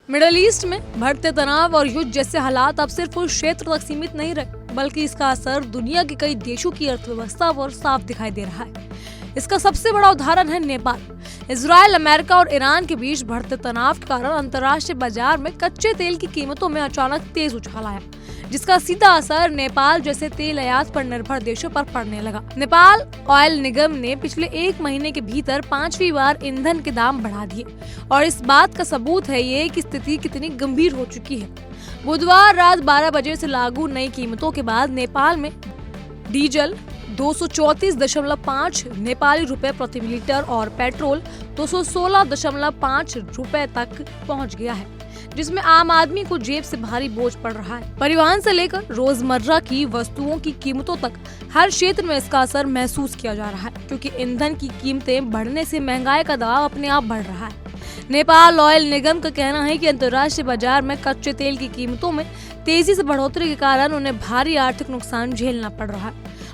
Middle east में बढ़ते तनाव और युद्ध जैसे हालात अब सिर्फ उस क्षेत्र तक सीमित नहीं रहे, बल्कि इसका असर दुनिया के कई देशों की अर्थव्यवस्था पर साफ दिखाई दे रहा है। इसका सबसे बड़ा उदाहरण है नेपाल। इजराइल, अमेरिका और ईरान के बीच बढ़ते तनाव के कारण अंतर्राष्ट्रीय बाजार में कच्चे तेल की कीमतों में अचानक तेज उछाल आया, जिसका सीधा असर नेपाल जैसे तेल आयात पर निर्भर देशों पर पड़ने लगा। नेपाल ऑयल निगम ने पिछले 1 महीने के भीतर 5वीं बार ईंधन के दाम बढ़ा दिए और इस बात का सबूत है ये कि स्थिति कितनी गंभीर हो चुकी है। बुधवार रात 12 बजे से लागू नई कीमतों के बाद नेपाल में डीजल 234.5 नेपाली रुपए प्रति लीटर और पेट्रोल 216.5 रुपए तक पहुंच गया है, जिसमें आम आदमी को जेब से भारी बोझ पड़ रहा है। परिवहन से लेकर रोजमर्रा की वस्तुओं की कीमतों तक हर क्षेत्र में इसका असर महसूस किया जा रहा है, क्योंकि ईंधन की कीमतें बढ़ने से महंगाई का दबाव अपने आप बढ़ रहा है। नेपाल ऑयल निगम का कहना है कि अंतर्राष्ट्रीय बाजार में कच्चे तेल की कीमतों में तेजी से बढ़ोतरी के कारण उन्हें भारी आर्थिक नुकसान झेलना पड़ रहा है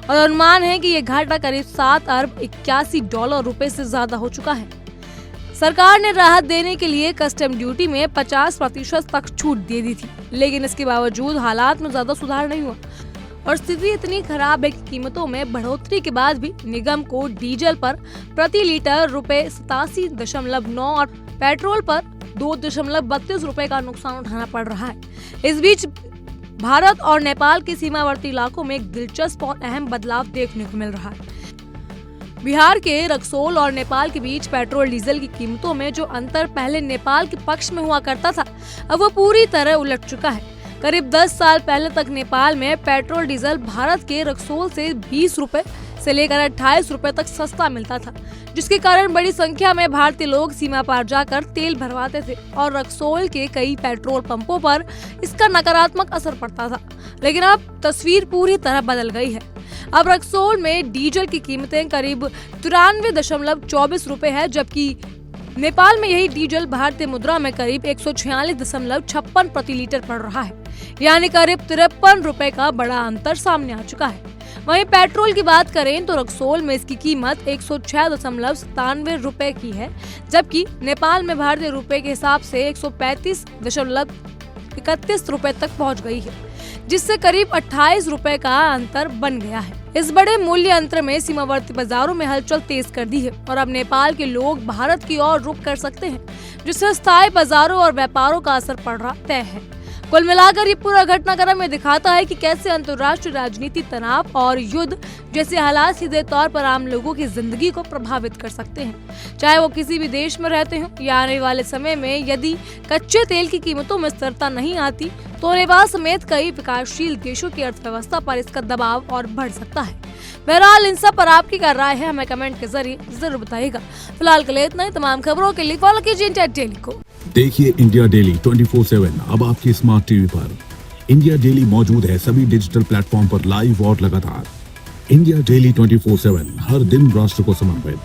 और अनुमान है कि ये घाटा करीब 7 अरब 81 डॉलर रुपए से ज्यादा हो चुका है। सरकार ने राहत देने के लिए कस्टम ड्यूटी में 50% तक छूट दे दी थी, लेकिन इसके बावजूद हालात में ज्यादा सुधार नहीं हुआ और स्थिति इतनी खराब है कि कीमतों में बढ़ोतरी के बाद भी निगम को डीजल पर प्रति लीटर रुपए 87.9 और पेट्रोल पर 2.32 रुपए का नुकसान उठाना पड़ रहा है। इस बीच भारत और नेपाल के सीमावर्ती इलाकों में एक दिलचस्प और अहम बदलाव देखने को मिल रहा है। बिहार के रक्सौल और नेपाल के बीच पेट्रोल डीजल की कीमतों में जो अंतर पहले नेपाल के पक्ष में हुआ करता था, अब वो पूरी तरह उलट चुका है। करीब 10 साल पहले तक नेपाल में पेट्रोल डीजल भारत के रक्सौल से 20 रुपए से लेकर 28 रुपए तक सस्ता मिलता था, जिसके कारण बड़ी संख्या में भारतीय लोग सीमा पार जाकर तेल भरवाते थे और रक्सौल के कई पेट्रोल पंपों पर इसका नकारात्मक असर पड़ता था। लेकिन अब तस्वीर पूरी तरह बदल गई है। अब रक्सौल में डीजल की कीमतें करीब 93.24 रुपए है, जबकि नेपाल में यही डीजल भारतीय मुद्रा में करीब 146.56 प्रति लीटर पड़ रहा है, यानी करीब 53 रुपए का बड़ा अंतर सामने आ चुका है। वहीं पेट्रोल की बात करें तो रक्सौल में इसकी कीमत 106.97 रुपए की है, जबकि नेपाल में भारतीय रुपए के हिसाब से 135.31 रुपए तक पहुंच गई है, जिससे करीब 28 रुपए का अंतर बन गया है। इस बड़े मूल्य अंतर में सीमावर्ती बाजारों में हलचल तेज कर दी है और अब नेपाल के लोग भारत की ओर रुख कर सकते हैं, जिससे स्थायी बाजारों और व्यापारों का असर पड़ रहा तय है। कुल मिलाकर ये पूरा घटनाक्रम में दिखाता है कि कैसे अंतर्राष्ट्रीय राजनीति, तनाव और युद्ध जैसे हालात सीधे तौर पर आम लोगों की जिंदगी को प्रभावित कर सकते हैं, चाहे वो किसी भी देश में रहते हों या आने वाले समय में यदि कच्चे तेल की कीमतों में स्थिरता नहीं आती तो नेपाल समेत कई विकासशील देशों की अर्थव्यवस्था पर इसका दबाव और बढ़ सकता है। बहरहाल इन सब पर आपकी क्या राय है, हमें कमेंट के जरिए जरूर बताइएगा। फिलहाल के लिए इतना ही। तमाम खबरों के लिए फॉलो कीजिए इंडिया डेली को। देखिए इंडिया डेली 24/7 अब आपके स्मार्ट टीवी पर। इंडिया डेली मौजूद है सभी डिजिटल प्लेटफॉर्म पर लाइव और लगातार। इंडिया डेली 24/7 हर दिन राष्ट्र को समर्पित।